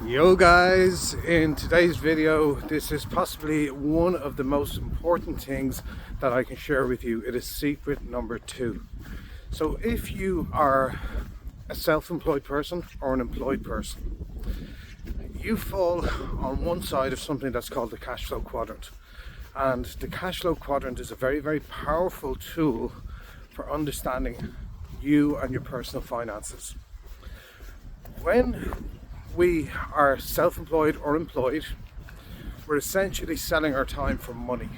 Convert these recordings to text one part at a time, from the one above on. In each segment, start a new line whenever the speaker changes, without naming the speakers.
Yo guys, in today's video, this is possibly one of the most important things that I can share with you. It is secret number 2. So if you are a self-employed person or an employed person, you fall on one side of something that's called the cash flow quadrant. And the cash flow quadrant is a very, very powerful tool for understanding you and your personal finances. When we are self-employed or employed, we're essentially selling our time for money,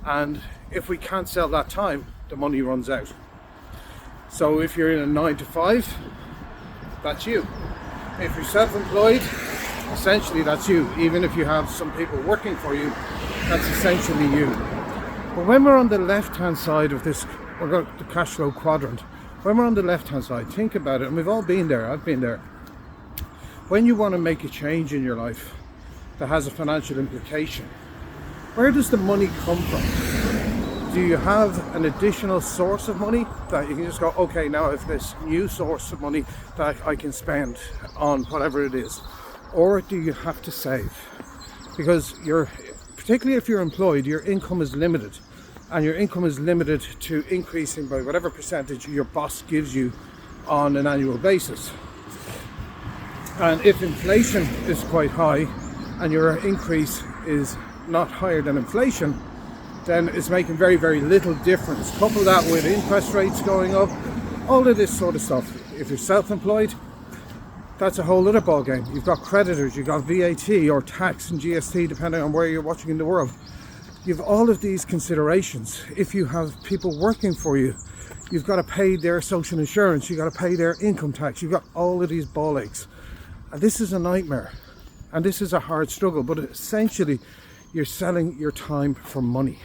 and if we can't sell that time, the money runs out. So if you're in a 9 to 5, that's you. If you're self-employed, essentially that's you. Even if you have some people working for you, that's essentially you. But when we're on the left hand side of this, we're going to the cash flow quadrant, when we're on the left hand side, think about it, and we've all been there, I've been there. When you want to make a change in your life that has a financial implication, where does the money come from? Do you have an additional source of money that you can just go, okay, now I have this new source of money that I can spend on whatever it is? Or do you have to save? Because particularly if you're employed, your income is limited, and your income is limited to increasing by whatever percentage your boss gives you on an annual basis. And if inflation is quite high and your increase is not higher than inflation, then it's making very, very little difference. Couple that with interest rates going up, all of this sort of stuff. If you're self-employed, that's a whole other ball game. You've got creditors, you've got VAT or tax and GST, depending on where you're watching in the world. You've all of these considerations. If you have people working for you, you've got to pay their social insurance, you've got to pay their income tax, you've got all of these ball aches. And this is a nightmare, and this is a hard struggle, but essentially you're selling your time for money.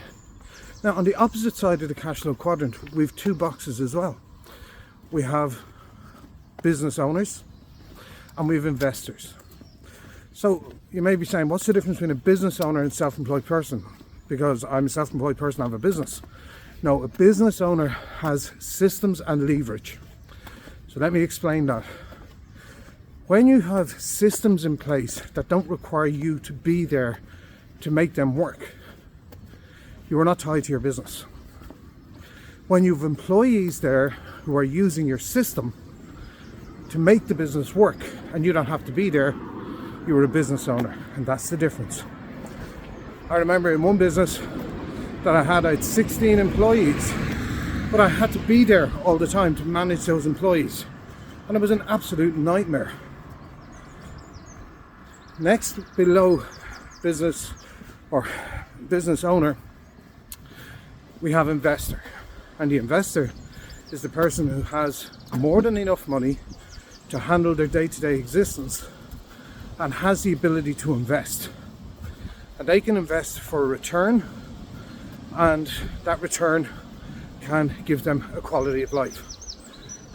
Now on the opposite side of the cash flow quadrant, we've 2 boxes as well. We have business owners and we have investors. So you may be saying, what's the difference between a business owner and a self-employed person? Because I'm a self-employed person, I have a business. No, a business owner has systems and leverage. So let me explain that. When you have systems in place that don't require you to be there to make them work, you are not tied to your business. When you have employees there who are using your system to make the business work and you don't have to be there, you are a business owner, and that's the difference. I remember in one business that I had 16 employees, but I had to be there all the time to manage those employees, and it was an absolute nightmare. Next, below business or business owner, we have investor. And the investor is the person who has more than enough money to handle their day-to-day existence and has the ability to invest. And they can invest for a return, and that return can give them a quality of life.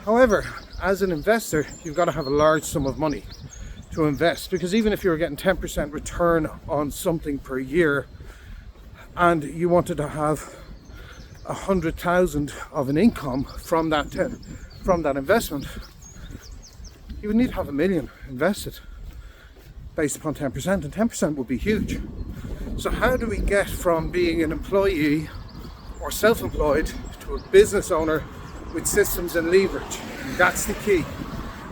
However, as an investor, you've got to have a large sum of money to invest, because even if you were getting 10% return on something per year and you wanted to have 100,000 of an income from that investment, you would need to have $1 million invested based upon 10%, and 10% would be huge. So how do we get from being an employee or self-employed to a business owner with systems and leverage? That's the key.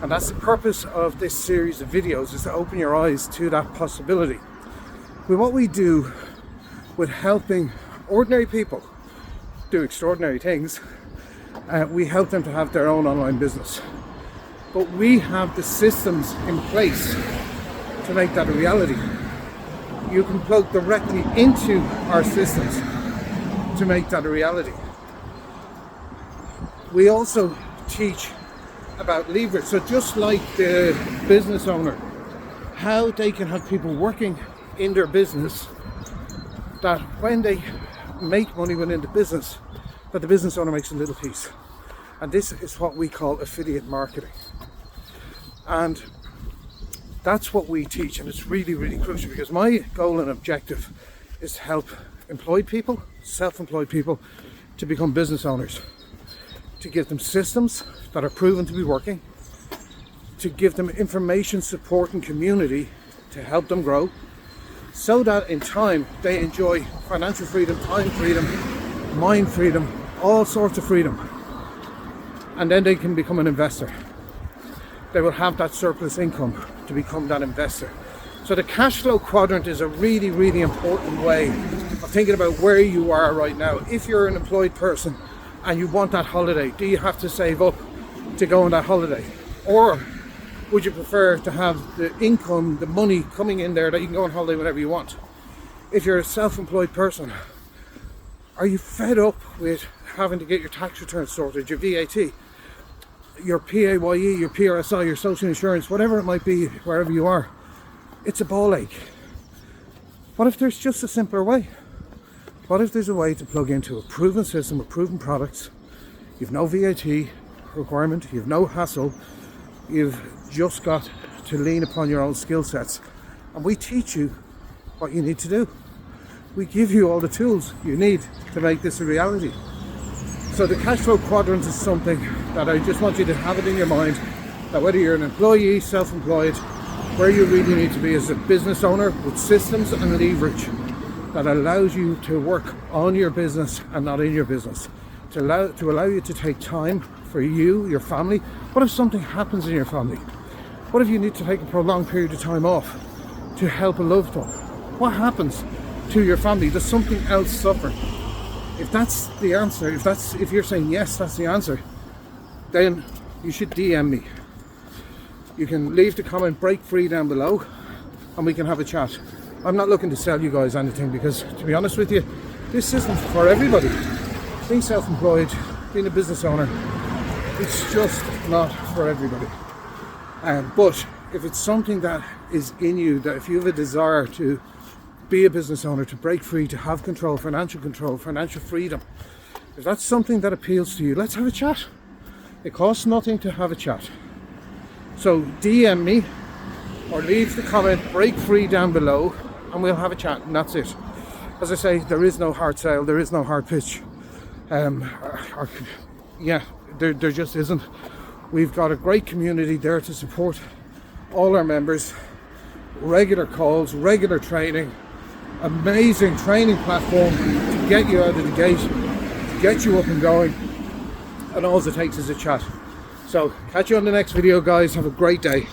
And that's the purpose of this series of videos, is to open your eyes to that possibility. With what we do with helping ordinary people do extraordinary things, we help them to have their own online business. But we have the systems in place to make that a reality. You can plug directly into our systems to make that a reality. We also teach about leverage. So just like the business owner, how they can have people working in their business that when they make money within the business, that the business owner makes a little piece. And this is what we call affiliate marketing. And that's what we teach, and it's really, really crucial, because my goal and objective is to help employed people, self-employed people, to become business owners, to give them systems that are proven to be working, to give them information, support and community to help them grow, so that in time they enjoy financial freedom, time freedom, mind freedom, all sorts of freedom, and then they can become an investor. They will have that surplus income to become that investor. So the cash flow quadrant is a really, really important way of thinking about where you are right now. If you're an employed person and you want that holiday, do you have to save up to go on that holiday? Or would you prefer to have the income, the money coming in there that you can go on holiday whenever you want? If you're a self-employed person, are you fed up with having to get your tax return sorted, your VAT, your PAYE, your PRSI, your social insurance, whatever it might be, wherever you are? It's a ball ache. What if there's just a simpler way? What if there's a way to plug into a proven system with proven products? You've no VAT requirement, you've no hassle, you've just got to lean upon your own skill sets, and we teach you what you need to do. We give you all the tools you need to make this a reality. So the cash flow quadrant is something that I just want you to have it in your mind, that whether you're an employee, self-employed, where you really need to be as a business owner with systems and leverage that allows you to work on your business and not in your business, to allow you to take time for you, your family. What if something happens in your family? What if you need to take a prolonged period of time off to help a loved one? What happens to your family? Does something else suffer? If that's the answer, if you're saying yes, that's the answer, then you should DM me. You can leave the comment break free down below and we can have a chat. I'm not looking to sell you guys anything, because to be honest with you, this isn't for everybody. Being self-employed, being a business owner, it's just not for everybody. But if it's something that is in you, that if you have a desire to be a business owner, to break free, to have control, financial freedom, if that's something that appeals to you, let's have a chat. It costs nothing to have a chat. So DM me or leave the comment break free down below and we'll have a chat, and that's it. As I say, there is no hard sale, there is no hard pitch. There just isn't. We've got a great community there to support all our members, regular calls, regular training, amazing training platform to get you out of the gate, to get you up and going, and all it takes is a chat. So catch you on the next video, guys. Have a great day.